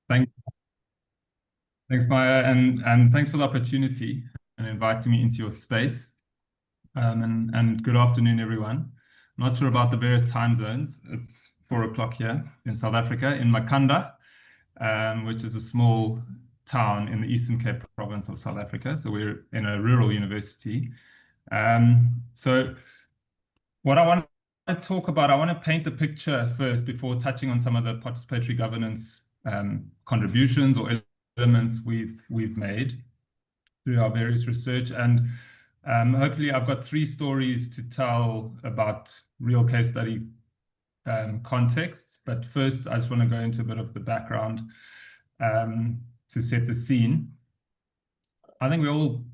Thank, Thanks, Maya, and thanks for the opportunity and inviting me into your space. And good afternoon, everyone. Not sure about the various time zones. It's 4 o'clock here in South Africa, in Makanda, which is a small town in the Eastern Cape province of South Africa. So we're in a rural university. So what I want to talk about, I want to paint the picture first before touching on some of the participatory governance contributions or elements we've made through our various research. And hopefully I've got 3 stories to tell about real case study contexts. But first, I just want to go into a bit of the background to set the scene. I think we're all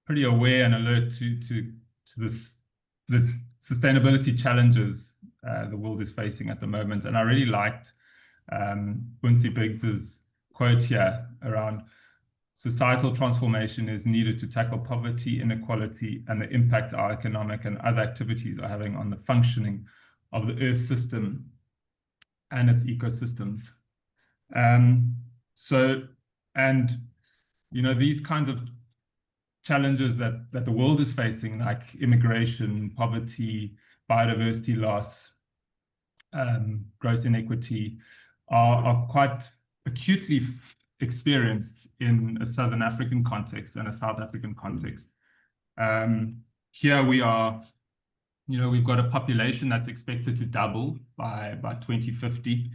pretty aware and alert to the sustainability challenges the world is facing at the moment. And I really liked Quincy Biggs's quote here around societal transformation is needed to tackle poverty, inequality, and the impact our economic and other activities are having on the functioning of the Earth system and its ecosystems. These kinds of challenges that the world is facing, like immigration, poverty, biodiversity loss, gross inequity, are quite acutely experienced in a Southern African context and a South African context. Here we are, we've got a population that's expected to double by 2050.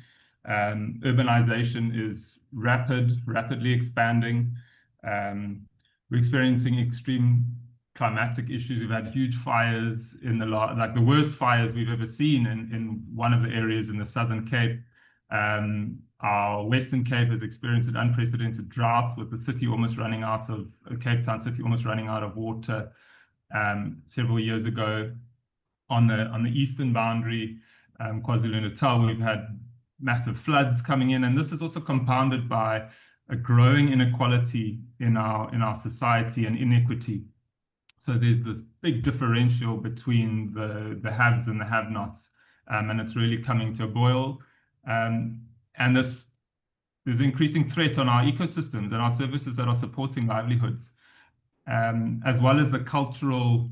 Urbanization is rapidly expanding. We're experiencing extreme climatic issues. We've had huge fires like the worst fires we've ever seen in one of the areas in the Southern Cape. Our Western Cape has experienced unprecedented droughts, with the city almost running out of Cape Town city almost running out of water several years ago. On the eastern boundary, KwaZulu-Natal, we've had massive floods coming in, and this is also compounded by a growing inequality in our society and inequity. So there's this big differential between the haves and the have-nots, and it's really coming to a boil. And there's increasing threat on our ecosystems and our services that are supporting livelihoods, as well as the cultural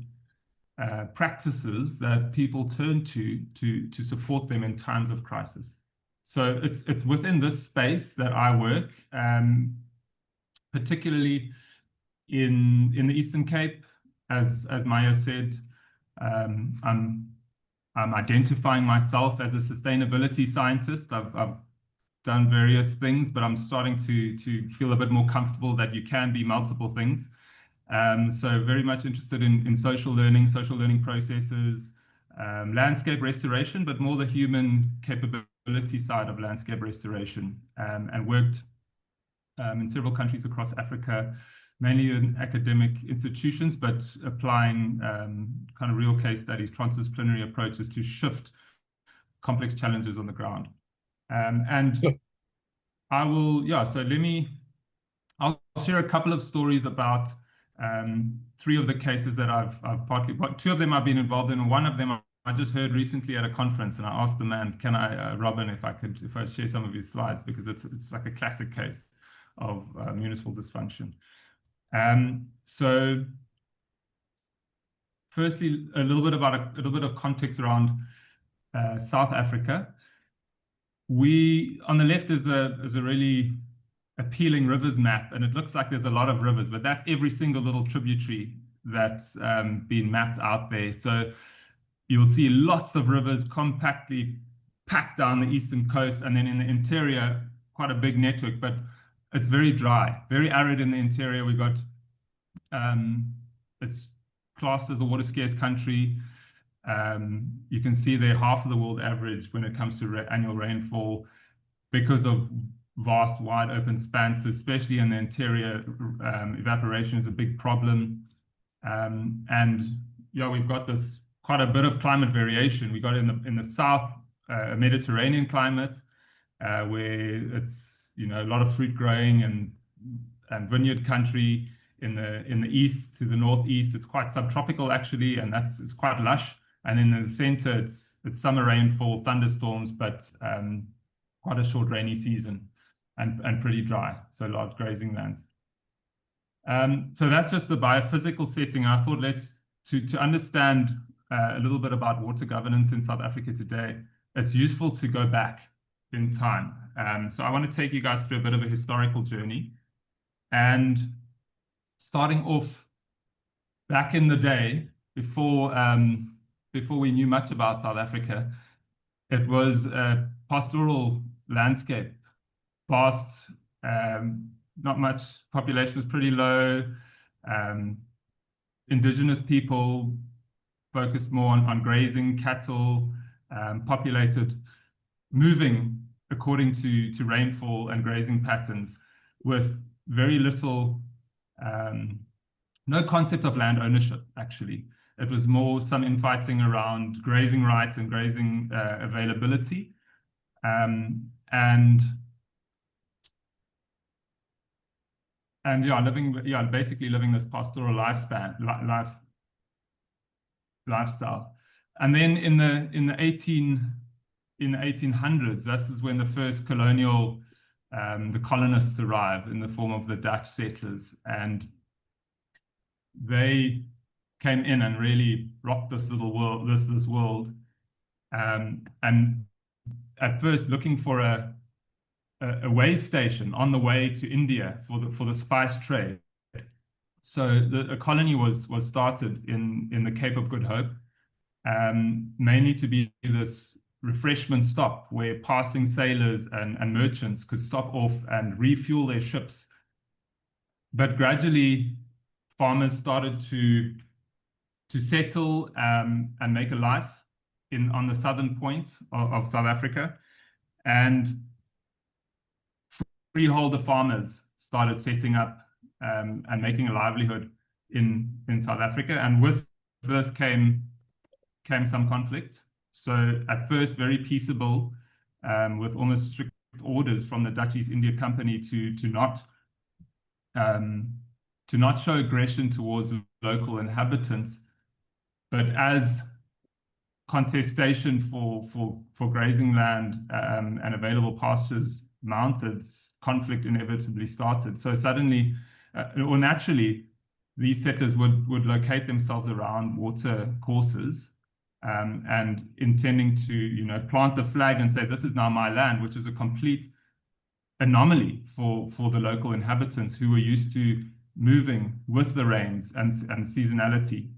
practices that people turn to support them in times of crisis. So it's within this space that I work, particularly in the Eastern Cape. As Maya said, I'm identifying myself as a sustainability scientist. I've done various things, but I'm starting to feel a bit more comfortable that you can be multiple things. So very much interested in social learning processes, landscape restoration, but more the human capability side of landscape restoration, and worked in several countries across Africa, mainly in academic institutions, but applying kind of real case studies, transdisciplinary approaches to shift complex challenges on the ground. I'll share a couple of stories about 3 of the cases that I've partly, 2 of them I've been involved in, and 1 of them I just heard recently at a conference, and I asked the man, can I, Robin, if I share some of his slides, because it's like a classic case of municipal dysfunction. So firstly, a little bit of context around South Africa. On the left is a really appealing rivers map, and it looks like there's a lot of rivers, but that's every single little tributary that's been mapped out there. So you'll see lots of rivers compactly packed down the eastern coast, and then in the interior, quite a big network, but it's very dry, very arid in the interior. We got, it's classed as a water scarce country. You can see there half of the world average when it comes to annual rainfall, because of vast, wide open spans, especially in the interior. Evaporation is a big problem. We've got this quite a bit of climate variation. We got in the south, a Mediterranean climate, where it's, a lot of fruit growing and vineyard country. In the east to the northeast, it's quite subtropical actually, and it's quite lush. And in the center, it's summer rainfall, thunderstorms, but quite a short rainy season. and pretty dry, so large grazing lands. So that's just the biophysical setting. I thought to understand a little bit about water governance in South Africa today, it's useful to go back in time. So I want to take you guys through a bit of a historical journey. And starting off back in the day, before we knew much about South Africa, it was a pastoral landscape, vast, not much population, was pretty low. Indigenous people focused more on grazing, cattle, populated, moving according to rainfall and grazing patterns, with very little, no concept of land ownership, actually. It was more some infighting around grazing rights and grazing availability. And basically living this pastoral lifestyle. And then in the 1800s, this is when the first the colonists arrive in the form of the Dutch settlers, and they came in and really rocked this little world, this world, and at first looking for a way station on the way to India for the spice trade. So a colony was started in the Cape of Good Hope, mainly to be this refreshment stop where passing sailors and merchants could stop off and refuel their ships. But gradually, farmers started to settle and make a life on the southern point of South Africa, and freeholder farmers started setting up and making a livelihood in South Africa. And with this came some conflict. So at first, very peaceable, with almost strict orders from the Dutch East India Company to not show aggression towards local inhabitants. But as contestation for grazing land and available pastures mounted, conflict inevitably started. So suddenly, or naturally, these settlers would locate themselves around water courses, and intending to plant the flag and say, this is now my land, which is a complete anomaly for the local inhabitants who were used to moving with the rains and seasonality.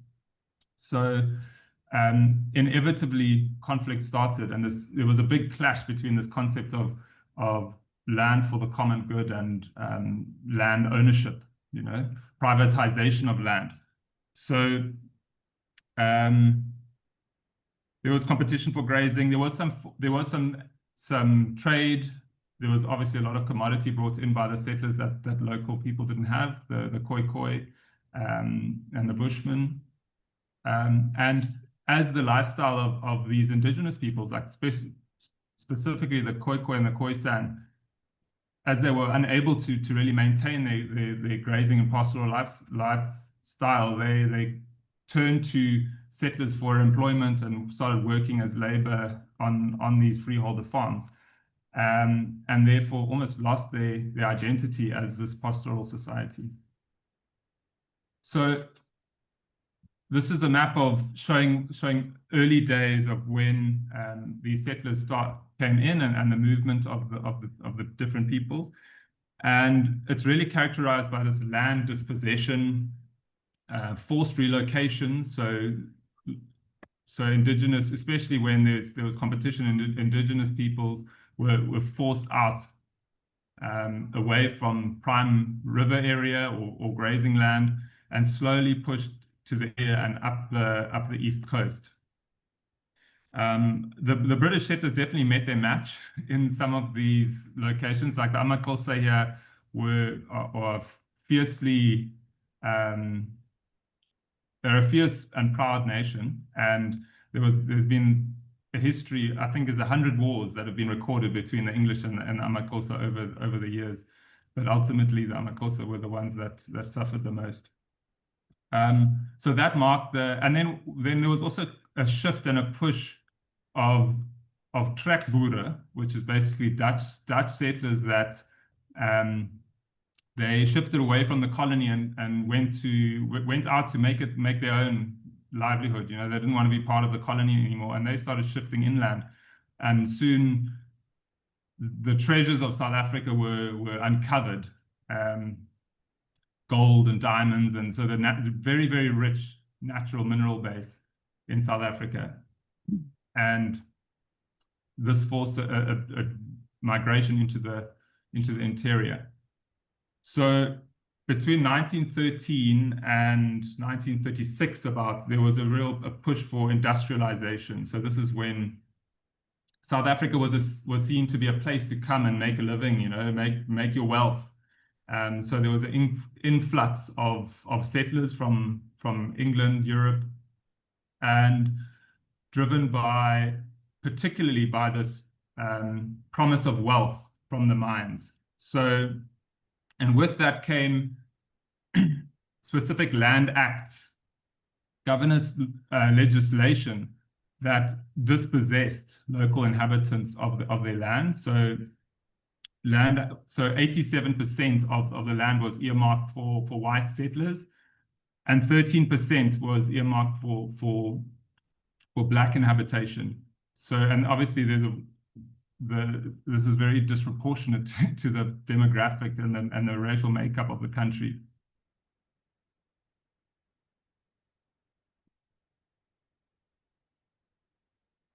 So inevitably conflict started, and there was a big clash between this concept of land for the common good and land ownership, privatization of land. So there was competition for grazing. There was some trade. There was obviously a lot of commodity brought in by the settlers that local people didn't have, the Khoi and the Bushmen. And as the lifestyle of these indigenous peoples, like specifically the Khoi and the Khoisan, as they were unable to really maintain their grazing and pastoral lifestyle, they turned to settlers for employment and started working as labor on these freeholder farms, and therefore almost lost their identity as this pastoral society. So this is a map of showing early days of when these settlers came in and the movement of the different peoples, and it's really characterized by this land dispossession, forced relocation. So indigenous, especially when there was competition, indigenous peoples were forced out away from prime river area or grazing land, and slowly pushed to the air and up the east coast. The British settlers definitely met their match in some of these locations, like the amaXhosa here are fiercely, they're a fierce and proud nation, and there's been a history, I think there's 100 wars that have been recorded between the English and the amaXhosa over the years, but ultimately the amaXhosa were the ones that suffered the most. So that marked and then there was also a shift and a push of trekboere, which is basically Dutch settlers that They shifted away from the colony and went out to make their own livelihood. You know, they didn't want to be part of the colony anymore, and they started shifting inland. And soon, the treasures of South Africa were uncovered, gold and diamonds, and so the very, very rich natural mineral base in South Africa. And this forced a migration into the interior. So between 1913 and 1936, there was a push for industrialization. So this is when South Africa was seen to be a place to come and make a living, you know, make your wealth. So there was an influx of settlers from England, Europe, and driven particularly by this promise of wealth from the mines. So, and with that came specific land acts, governance legislation that dispossessed local inhabitants of their land. So 87% of the land was earmarked for white settlers, and 13% was earmarked for black inhabitation. So, and obviously this is very disproportionate to the demographic and the racial makeup of the country.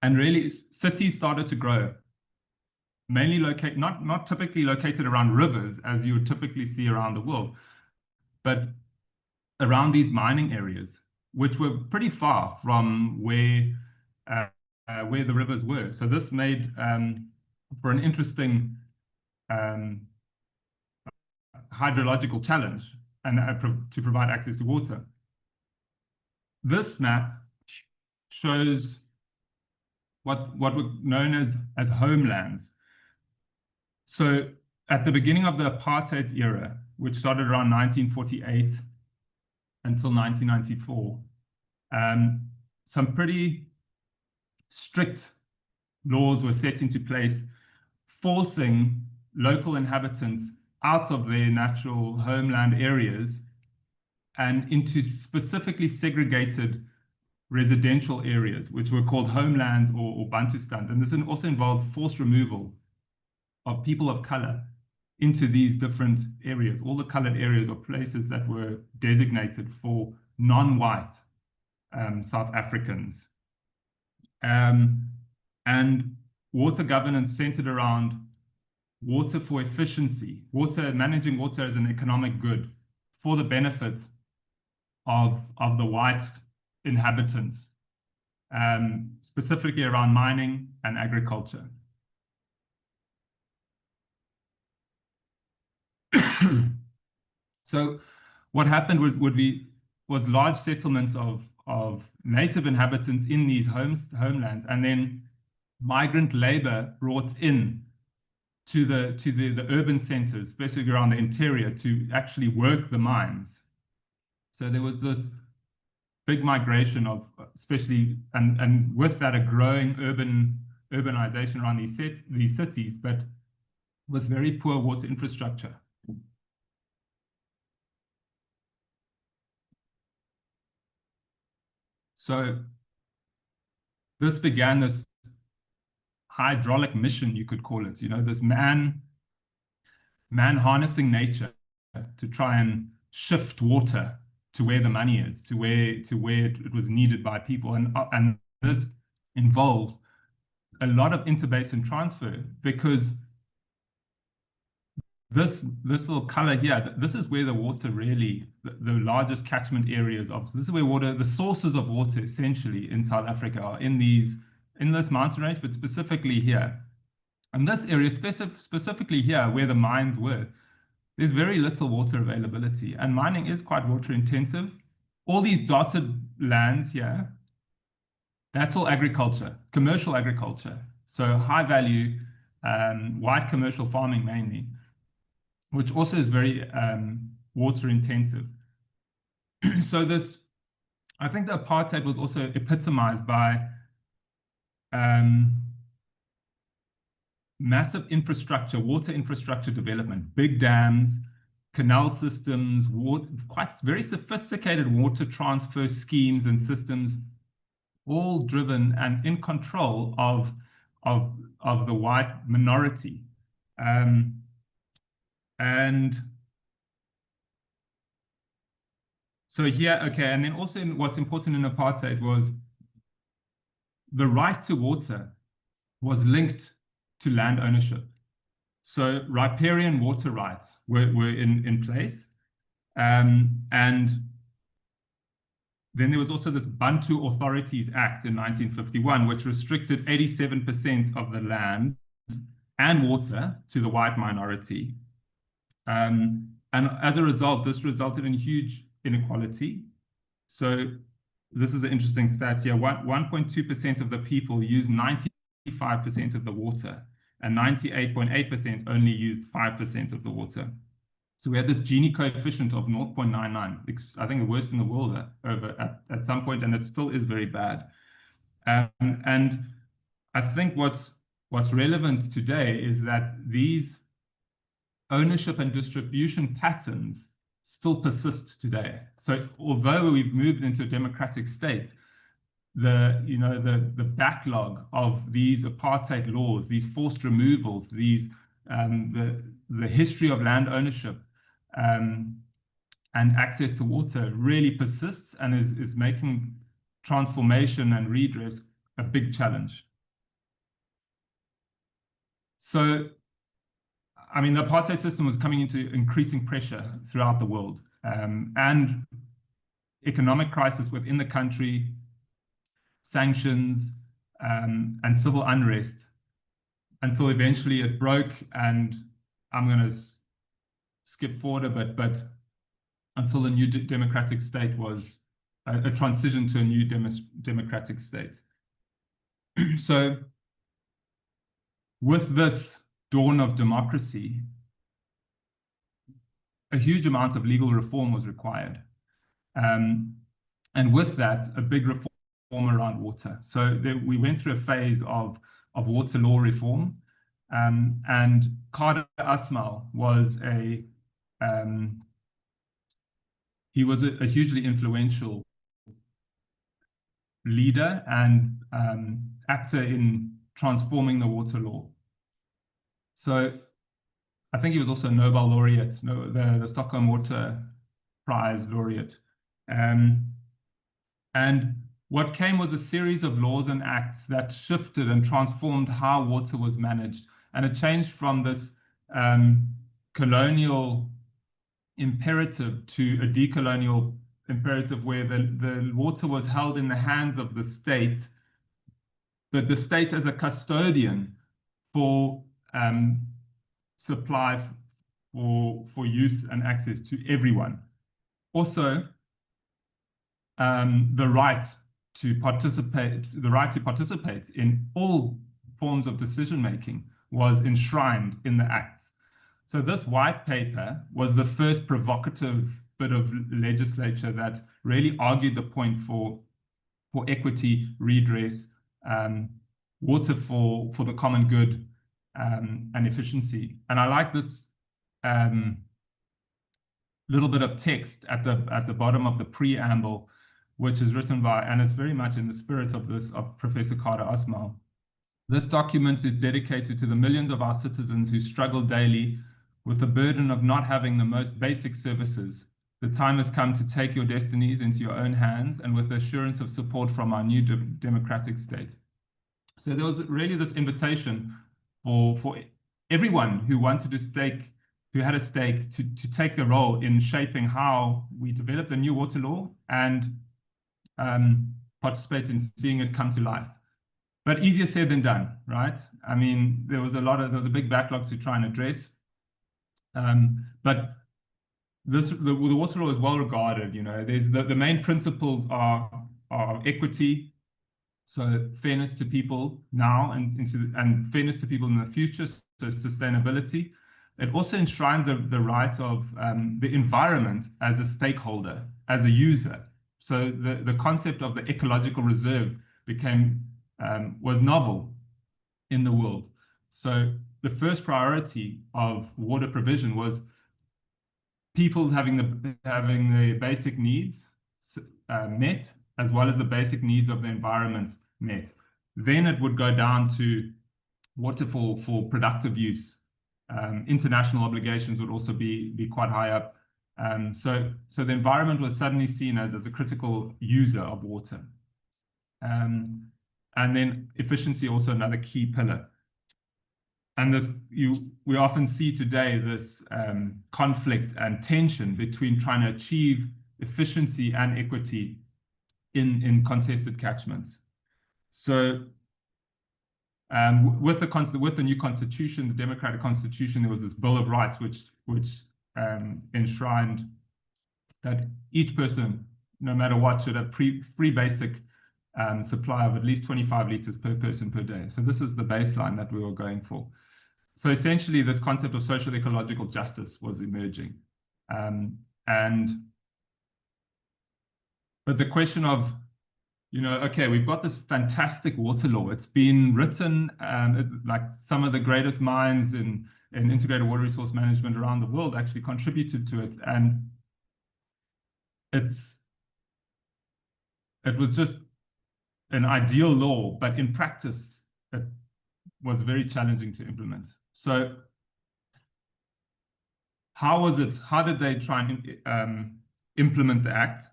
And really, cities started to grow, mainly not typically located around rivers, as you would typically see around the world, but around these mining areas, which were pretty far from where the rivers were. So this made for an interesting hydrological challenge and to provide access to water. This map shows what were known as homelands. So at the beginning of the apartheid era, which started around 1948 until 1994, some pretty strict laws were set into place, forcing local inhabitants out of their natural homeland areas and into specifically segregated residential areas, which were called homelands or Bantustans. And this also involved forced removal of people of color into these different areas. All the colored areas or places that were designated for non-white South Africans. And water governance centered around water for efficiency, managing water as an economic good for the benefit of the white inhabitants, specifically around mining and agriculture. So what happened was large settlements of native inhabitants in these homelands, and then migrant labor brought in to the urban centers, especially around the interior, to actually work the mines. So there was this big migration of, especially, and with that a growing urbanization around these cities, but with very poor water infrastructure. So this began this hydraulic mission, you could call it, you know, this man harnessing nature to try and shift water to where the money is, to where it was needed by people. And this involved a lot of interbasin transfer, because this little color here, this is where the water really, the largest catchment areas of, this is where the sources of water essentially in South Africa are in this mountain range, but specifically here. And this area, specifically here where the mines were, there's very little water availability, and mining is quite water intensive. All these dotted lands here, that's all agriculture, commercial agriculture. So high value, white commercial farming mainly, which also is very water intensive. So I think the apartheid was also epitomized by massive infrastructure, water infrastructure development, big dams, canal systems, quite very sophisticated water transfer schemes and systems, all driven and in control of the white minority. And so here, okay, and then also what's important in apartheid was the right to water was linked to land ownership. So riparian water rights were in place. And then there was also this Bantu Authorities Act in 1951, which restricted 87% of the land and water to the white minority. And as a result, this resulted in huge inequality. So this is an interesting stat here. 1.2% of the people use 95% of the water, and 98.8% only used 5% of the water. So we had this Gini coefficient of 0.99, I think the worst in the world at some point, and it still is very bad. And I think what's relevant today is that these ownership and distribution patterns still persist today. So although we've moved into a democratic state, the backlog of these apartheid laws, these forced removals, the history of land ownership and access to water really persists and is making transformation and redress a big challenge. So, I mean, the apartheid system was coming into increasing pressure throughout the world, and economic crisis within the country, sanctions, and civil unrest, until eventually it broke. And I'm going to skip forward a bit, but until a new democratic state was a transition to a new democratic state. So with this dawn of democracy, a huge amount of legal reform was required. And with that, a big reform around water. So we went through a phase of water law reform. And Kader Asmal was he was a hugely influential leader and actor in transforming the water law. So I think he was also a Nobel laureate, the Stockholm Water Prize laureate. And what came was a series of laws and acts that shifted and transformed how water was managed. And it changed from this colonial imperative to a decolonial imperative where the water was held in the hands of the state, but the state as a custodian for supply for use and access to everyone. Also, the right to participate in all forms of decision-making was enshrined in the acts. So this white paper was the first provocative bit of legislature that really argued the point for equity, redress, water for the common good, and efficiency. And I like this little bit of text at the bottom of the preamble, which is written by, and it's very much in the spirit of Professor Kader Asmal. This document is dedicated to the millions of our citizens who struggle daily with the burden of not having the most basic services. The time has come to take your destinies into your own hands, and with the assurance of support from our new democratic state. So there was really this invitation for everyone who wanted to stake, who had a stake, to take a role in shaping how we develop the new water law and participate in seeing it come to life. But easier said than done, right? I mean, there was a big backlog to try and address. But the water law is well regarded. You know, there's the main principles are equity, so fairness to people now and fairness to people in the future, so sustainability. It also enshrined the right of the environment as a stakeholder, as a user. So the concept of the ecological reserve was novel in the world. So the first priority of water provision was people having the basic needs met, as well as the basic needs of the environment met. Then it would go down to water for productive use. International obligations would also be quite high up. So the environment was suddenly seen as a critical user of water. And then efficiency, also another key pillar. And we often see today this conflict and tension between trying to achieve efficiency and equity in contested catchments. So with the new constitution, the democratic constitution, there was this Bill of Rights which enshrined that each person, no matter what, should have free basic supply of at least 25 liters per person per day. So this is the baseline that we were going for. So essentially, this concept of social ecological justice was emerging. But the question of, okay, we've got this fantastic water law. It's been written, like some of the greatest minds in integrated water resource management around the world actually contributed to it. And it was just an ideal law, but in practice, it was very challenging to implement. So how did they try and implement the act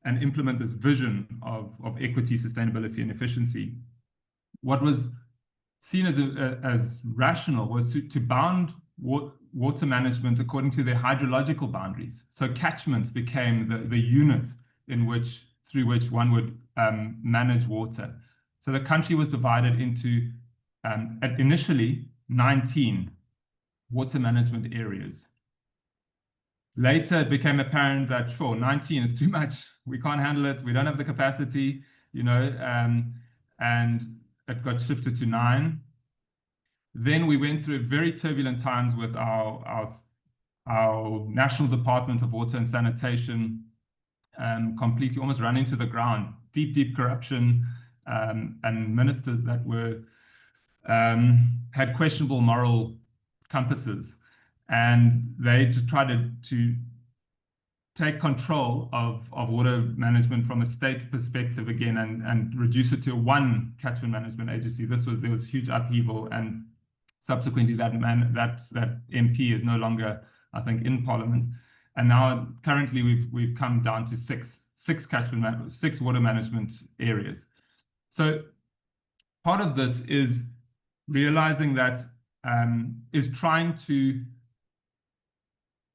and implement this vision of equity, sustainability, and efficiency? What was seen as rational was to bound water management according to their hydrological boundaries. So catchments became the unit through which one would manage water. So the country was divided into initially 19 water management areas. Later, it became apparent that, sure, 19 is too much. We can't handle it. We don't have the capacity, and it got shifted to 9. Then we went through very turbulent times with our National Department of Water and Sanitation completely almost run into the ground. Deep corruption, and ministers that had questionable moral compasses. And they tried to take control of water management from a state perspective again and reduce it to one catchment management agency. There was huge upheaval, and subsequently that MP is no longer, I think, in Parliament. And now currently we've come down to six water management areas. So part of this is realizing that is trying to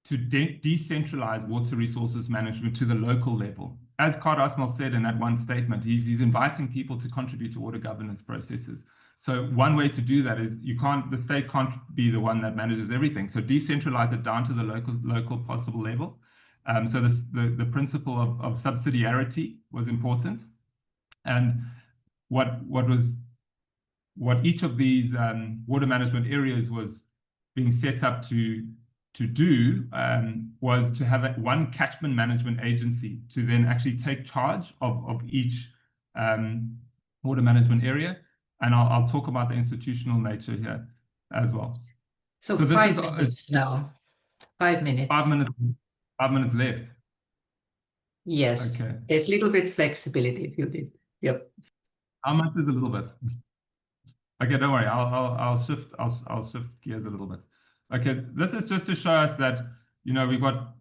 decentralize water resources management to the local level. As Kurt Asmal said in that one statement, he's inviting people to contribute to water governance processes. So one way to do that is the state can't be the one that manages everything. So decentralize it down to the local possible level. So the principle of subsidiarity was important. And what each of these water management areas was being set up to do was to have one catchment management agency to then actually take charge of each water management area. And I'll talk about the institutional nature here as well. So 5 minutes now. 5 minutes. 5 minutes left. Yes. Okay. There's a little bit flexibility if you did. Yep. How much is a little bit? Okay, don't worry. I'll shift gears a little bit. Okay, this is just to show us that, we've got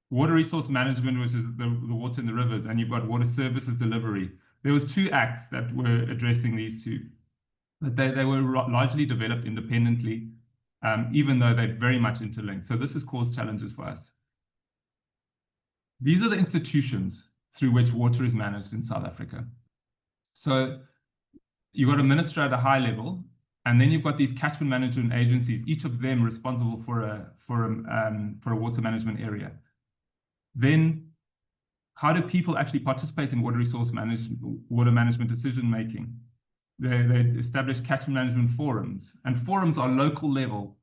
water resource management, which is the water in the rivers, and you've got water services delivery. There was 2 acts that were addressing these two, but they were largely developed independently, even though they're very much interlinked. So this has caused challenges for us. These are the institutions through which water is managed in South Africa. So you've got a minister at a high level, and then you've got these catchment management agencies, each of them responsible for a water management area. Then how do people actually participate in water management decision making? They establish catchment management forums, and forums are local level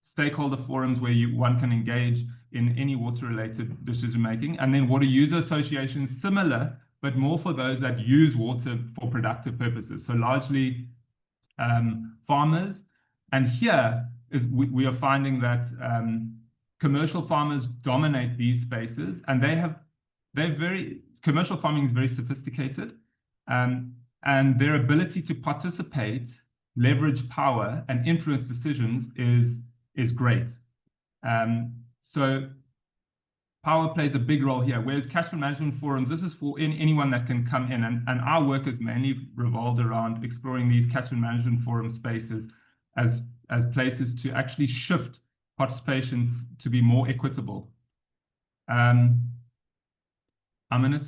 stakeholder forums where one can engage in any water related decision making. And then water user associations, similar, but more for those that use water for productive purposes. So largely farmers And here is we are finding that commercial farmers dominate these spaces, and commercial farming is very sophisticated, and their ability to participate, leverage power, and influence decisions is great. So power plays a big role here, whereas catchment management forums, this is for anyone that can come in, and our work is mainly revolved around exploring these catchment management forum spaces as places to actually shift participation to be more equitable. I'm gonna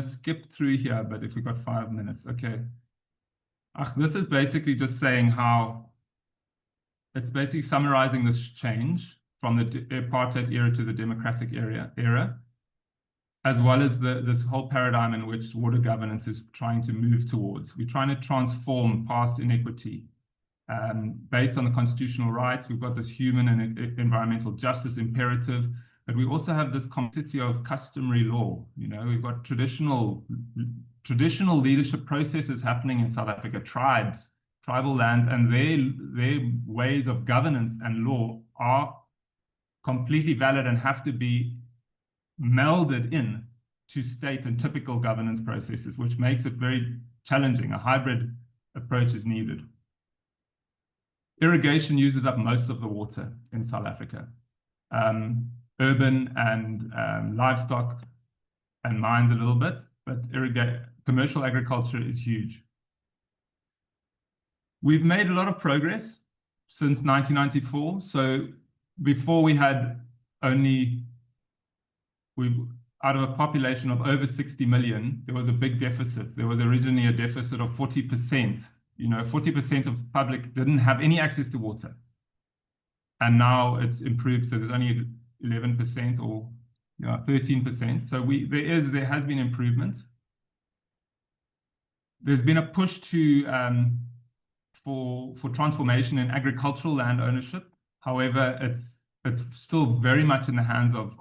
skip through here, but if we've got 5 minutes, okay. This is basically just saying how it's basically summarizing this change from the apartheid era to the democratic era, as well as this whole paradigm in which water governance is trying to move towards. We're trying to transform past inequity based on the constitutional rights. We've got this human and environmental justice imperative, but we also have this complexity of customary law. You know, we've got traditional leadership processes happening in South Africa, tribal lands, and their ways of governance and law are completely valid and have to be melded in to state and typical governance processes, which makes it very challenging. A hybrid approach is needed. Irrigation uses up most of the water in South Africa. Urban and livestock and mines a little bit, but commercial agriculture is huge. We've made a lot of progress since 1994. So before we had out of a population of over 60 million, there was a big deficit. There was originally a deficit of 40%. You know, 40% of the public didn't have any access to water. And now it's improved. So there's only 11% or 13%. So there has been improvement. There's been a push for transformation in agricultural land ownership. However, it's still very much in the hands of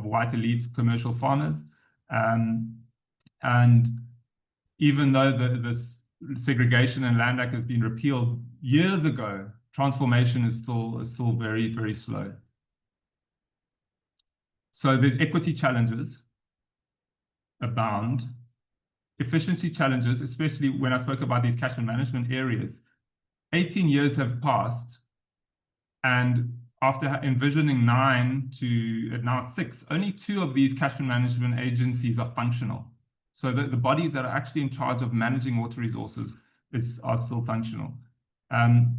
white elite commercial farmers. And even though this segregation and land act has been repealed years ago, transformation is still very, very slow. So there's equity challenges abound, efficiency challenges, especially when I spoke about these catchment management areas. 18 years have passed, and after envisioning 9 to now 6, only 2 of these catchment management agencies are functional. So the bodies that are actually in charge of managing water resources are still functional. And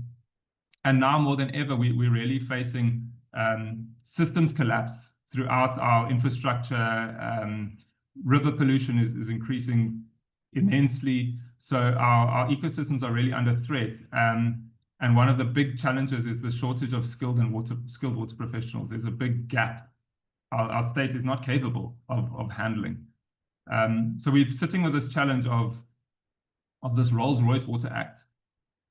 now more than ever, we're really facing systems collapse throughout our infrastructure. River pollution is increasing immensely. So our ecosystems are really under threat. And one of the big challenges is the shortage of skilled water professionals. There's a big gap. Our state is not capable of handling. So we're sitting with this challenge of this Rolls-Royce Water Act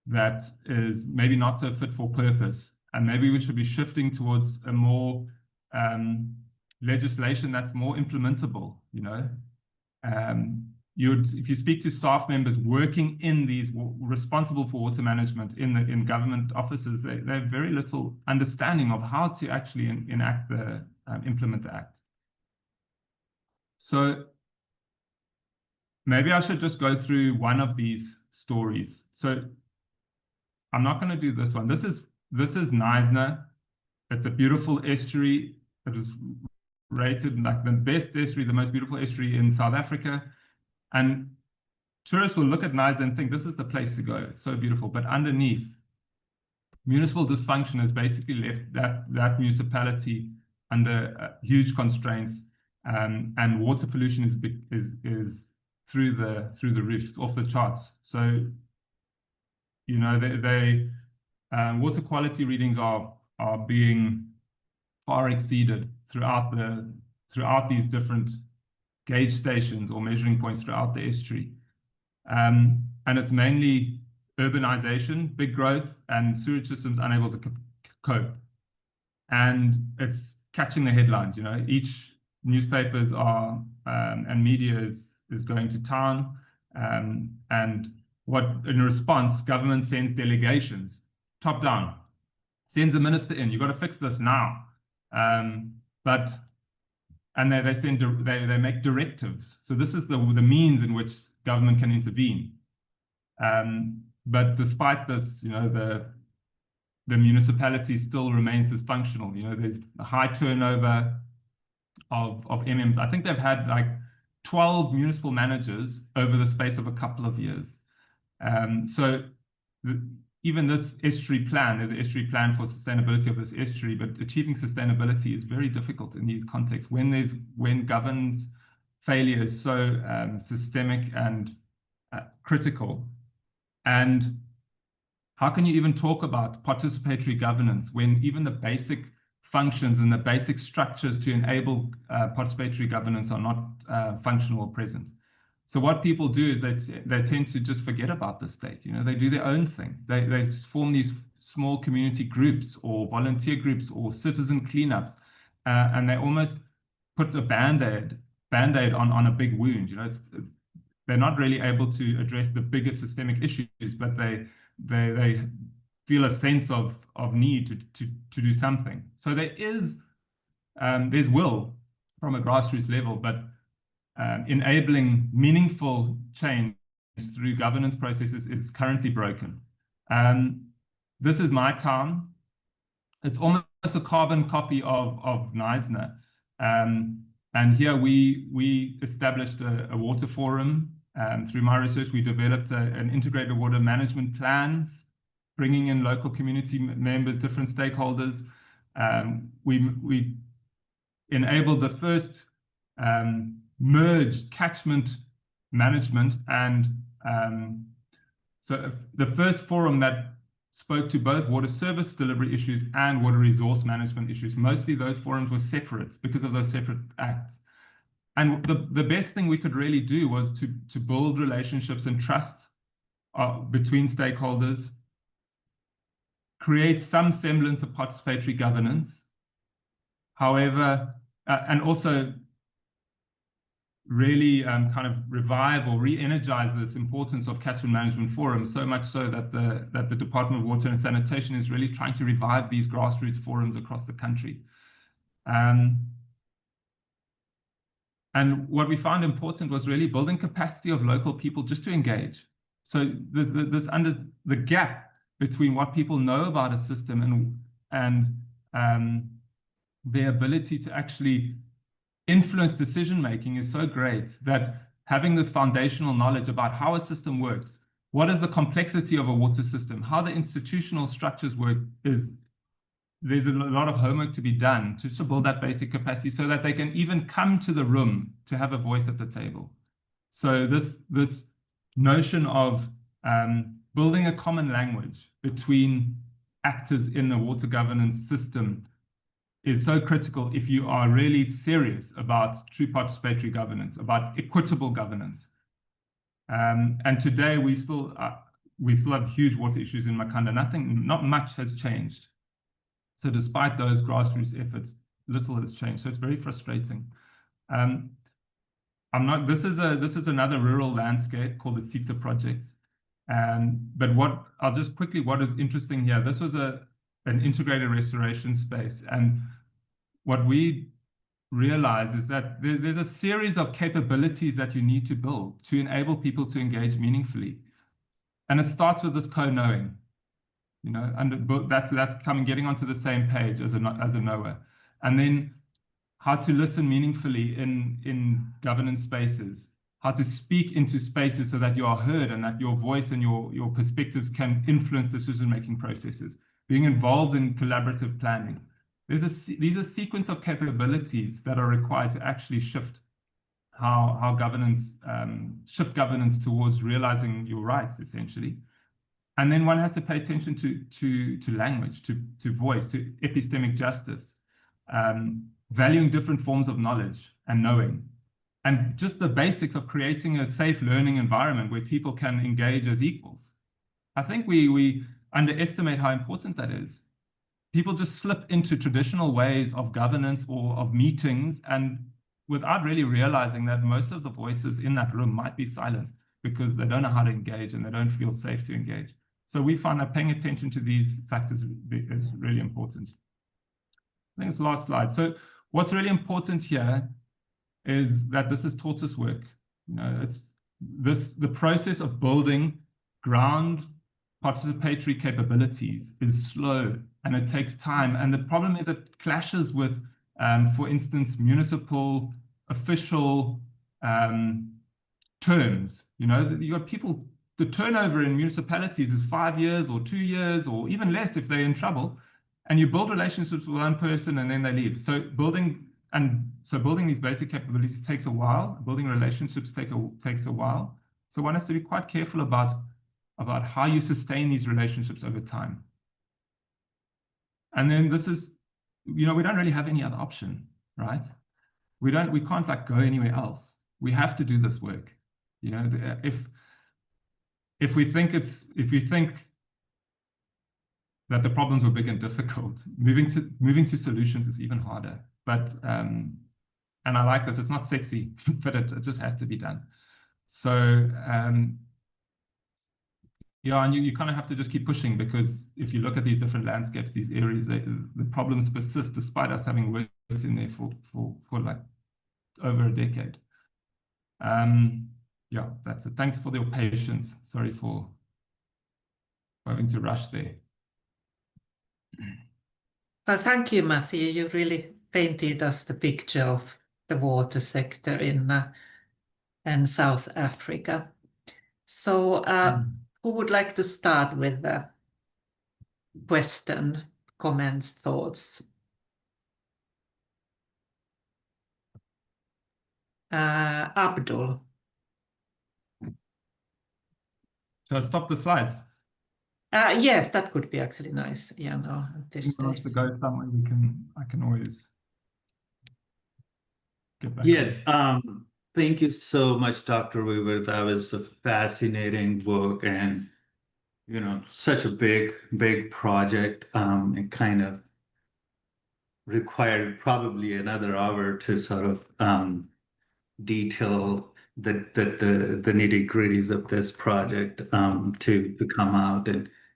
that is maybe not so fit for purpose. And maybe we should be shifting towards a more legislation that's more implementable, you know. If you speak to staff members working in these responsible for water management in government offices, they have very little understanding of how to actually implement the act. So maybe I should just go through one of these stories. So I'm not going to do this one. This is Knysna. It's a beautiful estuary. It was rated like the best estuary, the most beautiful estuary in South Africa. And tourists will look at Knysna and think this is the place to go. It's so beautiful. But underneath, municipal dysfunction has basically left that municipality under huge constraints, and water pollution is through the roof, off the charts. So, you know, water quality readings are being far exceeded throughout these different gauge stations or measuring points throughout the estuary. And it's mainly urbanization, big growth, and sewage systems unable to cope. And it's catching the headlines. You know, each newspapers and media is going to town, and in response, government sends delegations, top down, sends a minister in. You've got to fix this now. And they make directives. So this is the means in which government can intervene. But despite this, the municipality still remains dysfunctional. There's a high turnover of MMs. I think they've had like 12 municipal managers over the space of a couple of years. Even this estuary plan, there's an estuary plan for sustainability of this estuary, but achieving sustainability is very difficult in these contexts when governance failure is so systemic and critical. And how can you even talk about participatory governance when even the basic functions and the basic structures to enable participatory governance are not functional or present? So what people do is they tend to just forget about the state. They do their own thing. They form these small community groups or volunteer groups or citizen cleanups, and they almost put a band-aid on a big wound. They're not really able to address the bigger systemic issues, but they feel a sense of need to do something. So there's will from a grassroots level, but enabling meaningful change through governance processes is currently broken. This is my town. It's almost a carbon copy of Neisner. And here we established a water forum. Through my research, we developed an integrated water management plan, bringing in local community members, different stakeholders. We enabled the first merged catchment management, and so the first forum that spoke to both water service delivery issues and water resource management issues. Mostly those forums were separate because of those separate acts. And the best thing we could really do was to build relationships and trust between stakeholders, create some semblance of participatory governance. However, and also really kind of revive or re-energize this importance of catchment management forums, so much so that the Department of Water and Sanitation is really trying to revive these grassroots forums across the country. And what we found important was really building capacity of local people just to engage. So the gap between what people know about a system and their ability to actually influence decision-making is so great that having this foundational knowledge about how a system works, what is the complexity of a water system, how the institutional structures work, there's a lot of homework to be done to build that basic capacity so that they can even come to the room to have a voice at the table. So this notion of building a common language between actors in the water governance system is so critical if you are really serious about true participatory governance, about equitable governance. And today we still have huge water issues in Makhanda. Not much has changed. So despite those grassroots efforts, little has changed. So it's very frustrating. This is another rural landscape called the Tsitsa project. But what is interesting here, this was an integrated restoration space. And what we realize is that there's a series of capabilities that you need to build to enable people to engage meaningfully. And it starts with this co-knowing, and that's getting onto the same page as a knower. And then how to listen meaningfully in governance spaces, how to speak into spaces so that you are heard and that your voice and your perspectives can influence decision-making processes, being involved in collaborative planning. These are a sequence of capabilities that are required to actually shift how governance, shift governance towards realizing your rights, essentially. And then one has to pay attention to language, to voice, to epistemic justice, valuing different forms of knowledge and knowing, and just the basics of creating a safe learning environment where people can engage as equals. I think we underestimate how important that is. People just slip into traditional ways of governance or of meetings, and without really realizing that most of the voices in that room might be silenced. because they don't know how to engage and they don't feel safe to engage. So we find that paying attention to these factors is really important. I think it's the last slide. So what's really important here is that this is tortoise work. You know, it's the process of building ground participatory capabilities is slow and it takes time. And the problem is it clashes with, for instance, municipal official terms. You know, you got people, the turnover in municipalities is 5 years or 2 years or even less if they're in trouble. And you build relationships with one person and then they leave. So building these basic capabilities takes a while. Building relationships takes a while. So one has to be quite careful about how you sustain these relationships over time. And then this is, you know, we don't really have any other option, right? We can't like go anywhere else. We have to do this work. You know, if we think that the problems were big and difficult, moving to solutions is even harder. But and I like this. It's not sexy, but it just has to be done. So yeah, and you kind of have to just keep pushing, because if you look at these different landscapes, these areas, the problems persist despite us having worked in there for like over a decade. Yeah, that's it. Thanks for your patience. Sorry for having to rush there. Well, thank you, Matthew. You really painted us the picture of the water sector in South Africa. So who would like to start with the question, comments, thoughts? Abdul. Shall I stop the slides? Yes, that could be actually nice. Yeah, no, at this stage. To go somewhere, I can always get back. Yes, thank you so much, Dr. Weaver. That was a fascinating book, and you know, such a big project. It kind of required probably another hour to sort of detail the nitty-gritties of this project to come out. And